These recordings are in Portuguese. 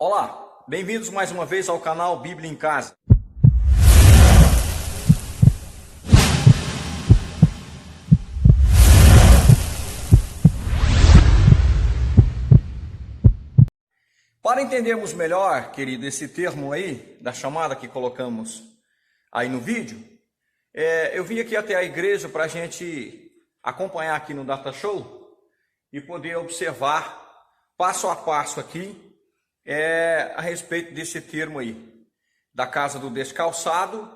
Olá, bem-vindos mais uma vez ao canal Bíblia em Casa. Para entendermos melhor, querido, esse termo aí, da chamada que colocamos aí no vídeo, eu vim aqui até a igreja para a gente acompanhar aqui no Data Show e poder observar passo a passo aqui a respeito desse termo aí, da casa do descalçado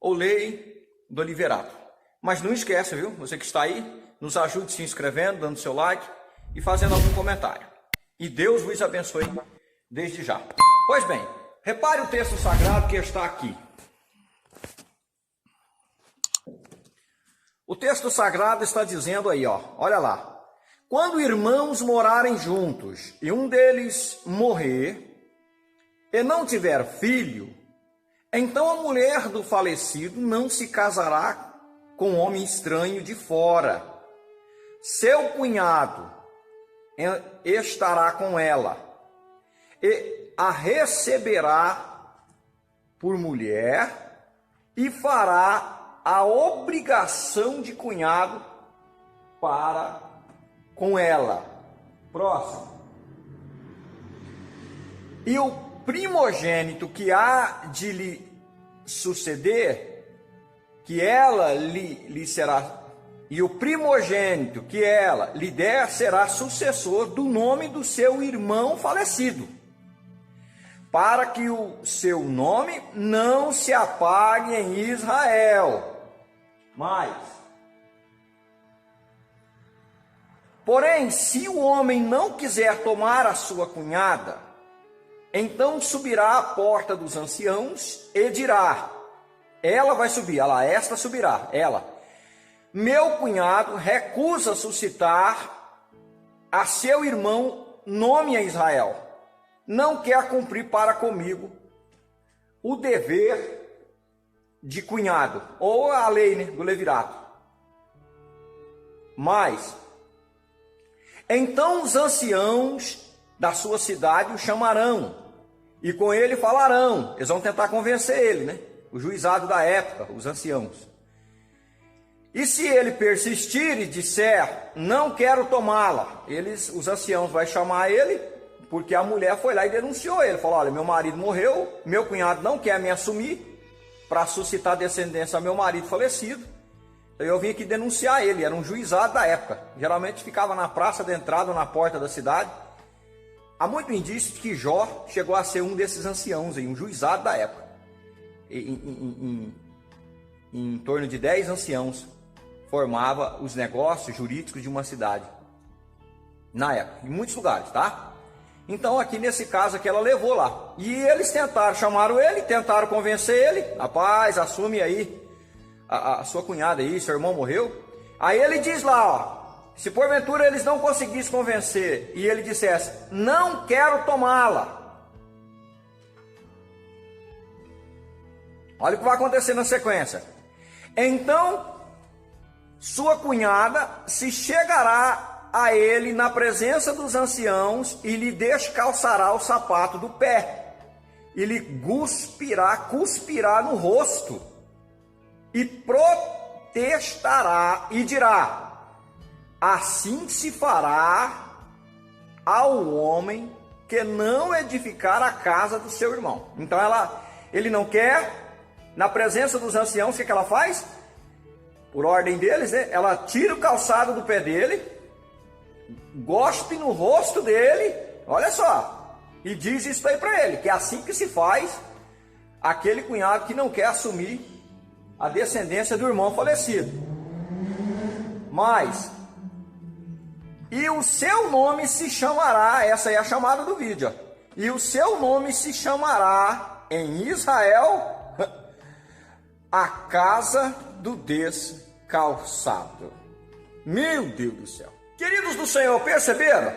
ou lei do liverato. Mas não esqueça, viu? Você que está aí, nos ajude se inscrevendo, dando seu like e fazendo algum comentário. E Deus vos abençoe desde já. Pois bem, repare o texto sagrado que está aqui. O texto sagrado está dizendo aí, ó, olha lá. Quando irmãos morarem juntos e um deles morrer e não tiver filho, então a mulher do falecido não se casará com homem estranho de fora. Seu cunhado estará com ela e a receberá por mulher e fará a obrigação de cunhado para com ela. Próximo. E o primogênito que há de lhe suceder, que ela lhe será, e o primogênito que ela lhe der será sucessor do nome do seu irmão falecido, para que o seu nome não se apague em Israel. Porém, se o homem não quiser tomar a sua cunhada, então subirá à porta dos anciãos e dirá, ela vai subir, esta subirá, meu cunhado recusa suscitar a seu irmão nome em Israel, não quer cumprir para comigo o dever de cunhado, ou a lei, né, do levirato. Então os anciãos da sua cidade o chamarão, e com ele falarão. Eles vão tentar convencer ele, né? O juizado da época, os anciãos. E se ele persistir e disser, não quero tomá-la, os anciãos vão chamar ele, porque a mulher foi lá e denunciou ele. Falou, olha, meu marido morreu, meu cunhado não quer me assumir para suscitar descendência ao meu marido falecido. Eu vim aqui denunciar ele, era um juizado da época. Geralmente ficava na praça da entrada ou na porta da cidade. Há muito indício de que Jó chegou a ser um desses anciãos, um juizado da época. Em torno de 10 anciãos formava os negócios jurídicos de uma cidade. Na época, em muitos lugares, tá? Então aqui nesse caso aqui ela levou lá. E eles chamaram ele, tentaram convencer ele. Rapaz, assume aí a sua cunhada aí, seu irmão morreu. Aí ele diz lá, ó, se porventura eles não conseguissem convencer e ele dissesse, não quero tomá-la. Olha o que vai acontecer na sequência. Então, sua cunhada se chegará a ele na presença dos anciãos e lhe descalçará o sapato do pé e lhe cuspirá no rosto. E protestará e dirá, assim se fará ao homem que não edificar a casa do seu irmão. Então ele não quer, na presença dos anciãos, o que ela faz? Por ordem deles, né? Ela tira o calçado do pé dele, gospe no rosto dele, olha só, e diz isso aí para ele, que é assim que se faz aquele cunhado que não quer assumir a descendência do irmão falecido. E o seu nome se chamará, essa é a chamada do vídeo, ó, e o seu nome se chamará em Israel a casa do descalçado. Meu Deus do céu. Queridos do Senhor, perceberam?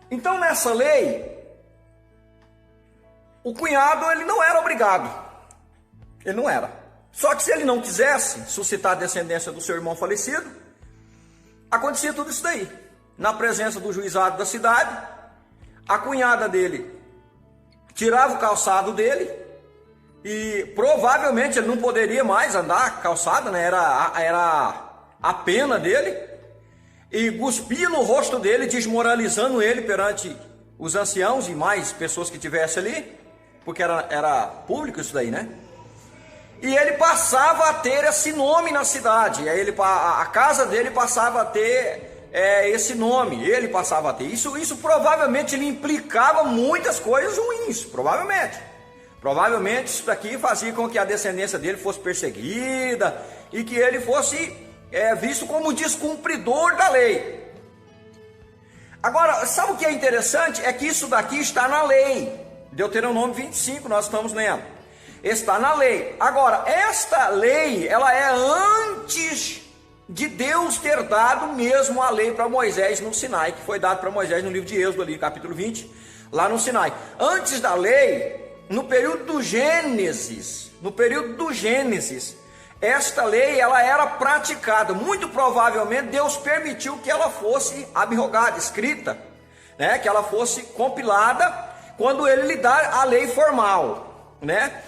Então nessa lei, o cunhado ele não era obrigado. Ele não era. Só que se ele não quisesse suscitar a descendência do seu irmão falecido, acontecia tudo isso daí. Na presença do juizado da cidade, A cunhada dele tirava o calçado dele e provavelmente ele não poderia mais andar calçado, né? Era a pena dele, e cuspia no rosto dele, desmoralizando ele perante os anciãos e mais pessoas que tivessem ali, porque era público isso daí, né? E ele passava a ter esse nome na cidade, a casa dele passava a ter esse nome, ele passava a ter. Isso provavelmente lhe implicava muitas coisas ruins, Provavelmente isso daqui fazia com que a descendência dele fosse perseguida e que ele fosse visto como descumpridor da lei. Agora, sabe o que é interessante? É que isso daqui está na lei. Deuteronômio 25, nós estamos lendo. Está na lei. Agora, esta lei, ela é antes de Deus ter dado mesmo a lei para Moisés no Sinai, que foi dado para Moisés no livro de Êxodo, ali, capítulo 20, lá no Sinai. Antes da lei, no período do Gênesis, esta lei, ela era praticada. Muito provavelmente Deus permitiu que ela fosse abrogada, escrita, né? Que ela fosse compilada quando ele lhe dá a lei formal, né?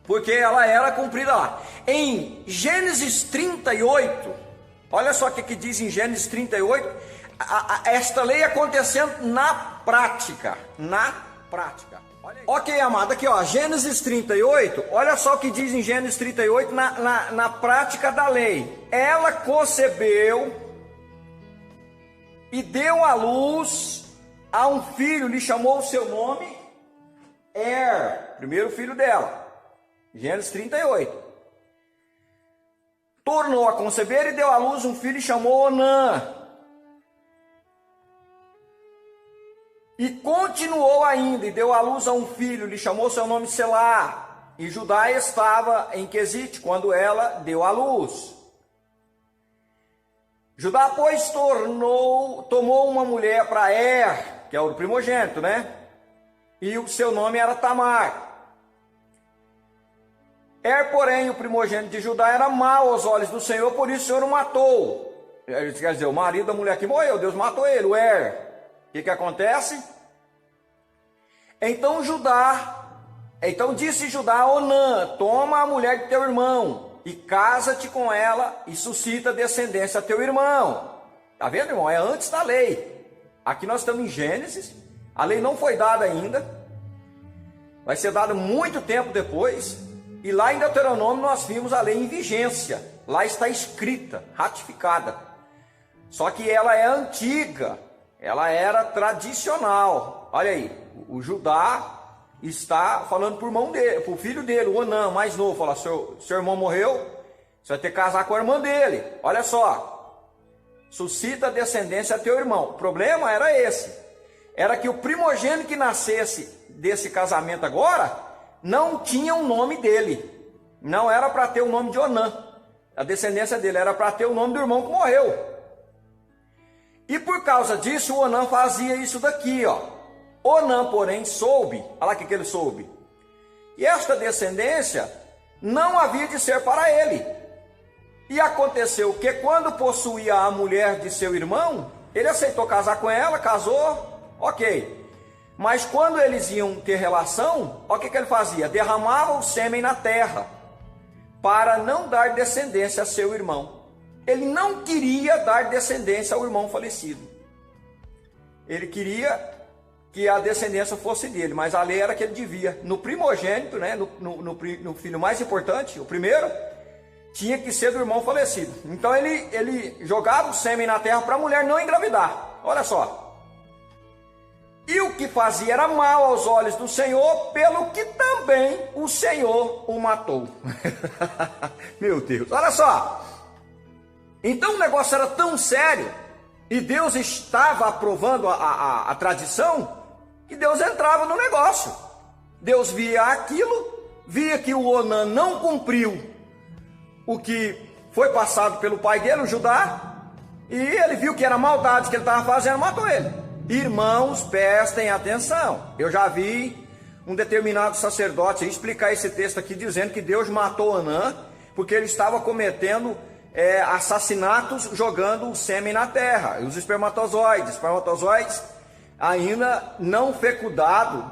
Porque ela era cumprida lá. Em Gênesis 38, olha só o que diz em Gênesis 38, esta lei acontecendo na prática. Ok, amado, aqui ó, Gênesis 38, olha só o que diz em Gênesis 38 na prática da lei. Ela concebeu e deu à luz a um filho, lhe chamou o seu nome primeiro filho dela. Gênesis 38. Tornou a conceber e deu à luz um filho e chamou Onã. E continuou ainda, e deu à luz a um filho, lhe chamou seu nome Selá. E Judá estava em Quesite, quando ela deu à luz. Judá, pois, tomou uma mulher para que é o primogênito, né? E o seu nome era Tamar. Porém, o primogênito de Judá era mau aos olhos do Senhor, por isso o Senhor o matou. Quer dizer, o marido da mulher que morreu, Deus matou ele, o O que acontece? Então disse Judá a Onã: toma a mulher de teu irmão e casa-te com ela e suscita descendência a teu irmão. Tá vendo, irmão? É antes da lei. Aqui nós estamos em Gênesis, a lei não foi dada ainda, vai ser dada muito tempo depois. E lá em Deuteronômio nós vimos a lei em vigência. Lá está escrita, ratificada. Só que ela é antiga, ela era tradicional. Olha aí, o Judá está falando para o filho dele, o Onã, mais novo. Fala, seu irmão morreu, você vai ter que casar com a irmã dele. Olha só, suscita descendência a teu irmão. O problema era esse. Era que o primogênito que nascesse desse casamento agora não tinha o nome dele, não era para ter o nome de Onã, a descendência dele era para ter o nome do irmão que morreu. E por causa disso, o Onã fazia isso daqui, ó. Onã, porém, soube, olha lá o que ele soube, e esta descendência não havia de ser para ele. E aconteceu que quando possuía a mulher de seu irmão, ele aceitou casar com ela, casou, ok. Mas quando eles iam ter relação, olha o que ele fazia: derramava o sêmen na terra, para não dar descendência a seu irmão. Ele não queria dar descendência ao irmão falecido. Ele queria que a descendência fosse dele, mas a lei era que ele devia, no primogênito, né, no filho mais importante, o primeiro, tinha que ser do irmão falecido. Então ele jogava o sêmen na terra para a mulher não engravidar. Olha só. E o que fazia era mal aos olhos do Senhor, pelo que também o Senhor o matou. Meu Deus, olha só. Então o negócio era tão sério, e Deus estava aprovando a tradição, que Deus entrava no negócio. Deus via aquilo, via que o Onã não cumpriu o que foi passado pelo pai dele, o Judá, e ele viu que era maldade que ele estava fazendo, matou ele. Irmãos, prestem atenção. Eu já vi um determinado sacerdote explicar esse texto aqui, dizendo que Deus matou Onã porque ele estava cometendo assassinatos, jogando o sêmen na terra, e os espermatozoides ainda não fecundado,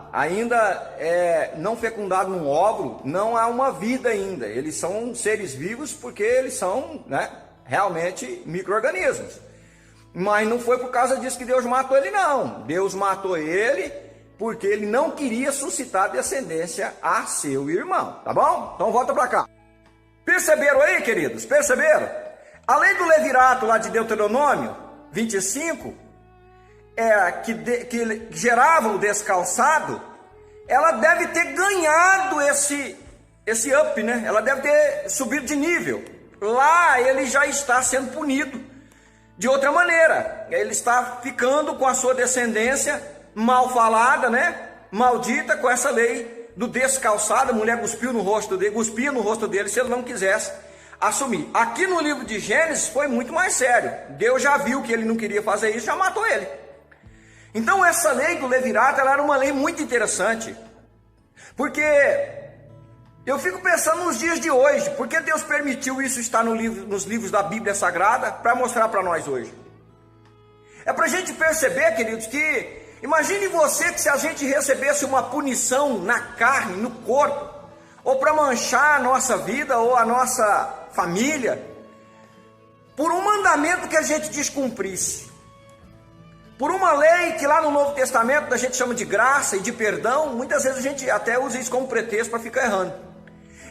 não fecundado num óvulo, não há uma vida ainda. Eles são seres vivos porque eles são, né, realmente micro-organismos. Mas não foi por causa disso que Deus matou ele, não. Deus matou ele porque ele não queria suscitar descendência a seu irmão, tá bom? Então volta para cá. Perceberam aí, queridos? Perceberam? Além do levirato lá de Deuteronômio 25, que gerava o descalçado, ela deve ter ganhado esse up, né? Ela deve ter subido de nível. Lá ele já está sendo punido de outra maneira. Ele está ficando com a sua descendência mal falada, né? Maldita, com essa lei do descalçado. A mulher cuspia no rosto dele se ele não quisesse assumir. Aqui no livro de Gênesis foi muito mais sério. Deus já viu que ele não queria fazer isso, já matou ele. Então essa lei do levirato, ela era uma lei muito interessante, porque eu fico pensando nos dias de hoje, por que Deus permitiu isso estar nos livros da Bíblia Sagrada para mostrar para nós hoje? É para a gente perceber, queridos, que imagine você que se a gente recebesse uma punição na carne, no corpo, ou para manchar a nossa vida ou a nossa família, por um mandamento que a gente descumprisse, por uma lei que lá no Novo Testamento a gente chama de graça e de perdão. Muitas vezes a gente até usa isso como pretexto para ficar errando.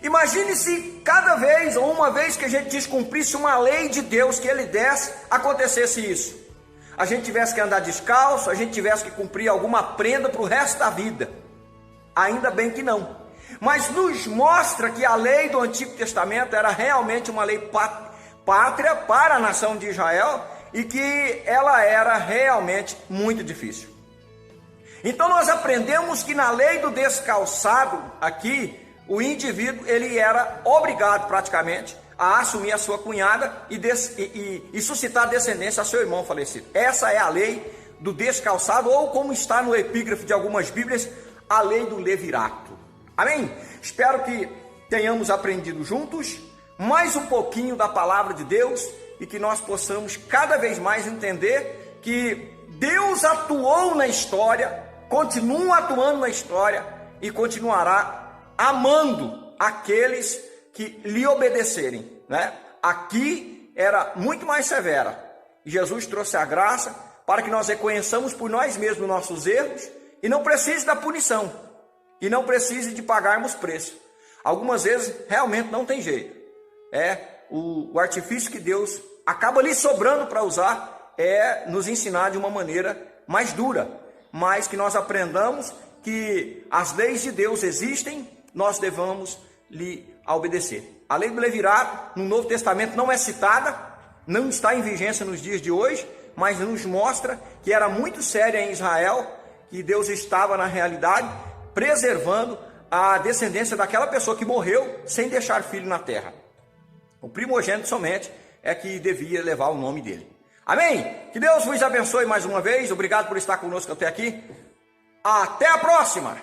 Imagine se cada vez ou uma vez que a gente descumprisse uma lei de Deus que Ele desse, acontecesse isso. A gente tivesse que andar descalço, a gente tivesse que cumprir alguma prenda para o resto da vida. Ainda bem que não. Mas nos mostra que a lei do Antigo Testamento era realmente uma lei pátria para a nação de Israel, e que ela era realmente muito difícil. Então nós aprendemos que na lei do descalçado aqui, o indivíduo ele era obrigado praticamente a assumir a sua cunhada e suscitar descendência a seu irmão falecido. Essa é a lei do descalçado, ou como está no epígrafe de algumas Bíblias, a lei do levirato. Amém? Espero que tenhamos aprendido juntos mais um pouquinho da palavra de Deus, e que nós possamos cada vez mais entender que Deus atuou na história, continua atuando na história e continuará amando aqueles que lhe obedecerem, né? Aqui era muito mais severa. Jesus trouxe a graça para que nós reconheçamos por nós mesmos nossos erros e não precise da punição, e não precise de pagarmos preço. Algumas vezes realmente não tem jeito. O artifício que Deus acaba lhe sobrando para usar é nos ensinar de uma maneira mais dura, mas que nós aprendamos que as leis de Deus existem, nós devamos lhe obedecer. A lei do levirato no Novo Testamento não é citada, não está em vigência nos dias de hoje, mas nos mostra que era muito séria em Israel, que Deus estava na realidade preservando a descendência daquela pessoa que morreu sem deixar filho na terra. O primogênito somente é que devia levar o nome dele. Amém? Que Deus vos abençoe mais uma vez. Obrigado por estar conosco até aqui. Até a próxima!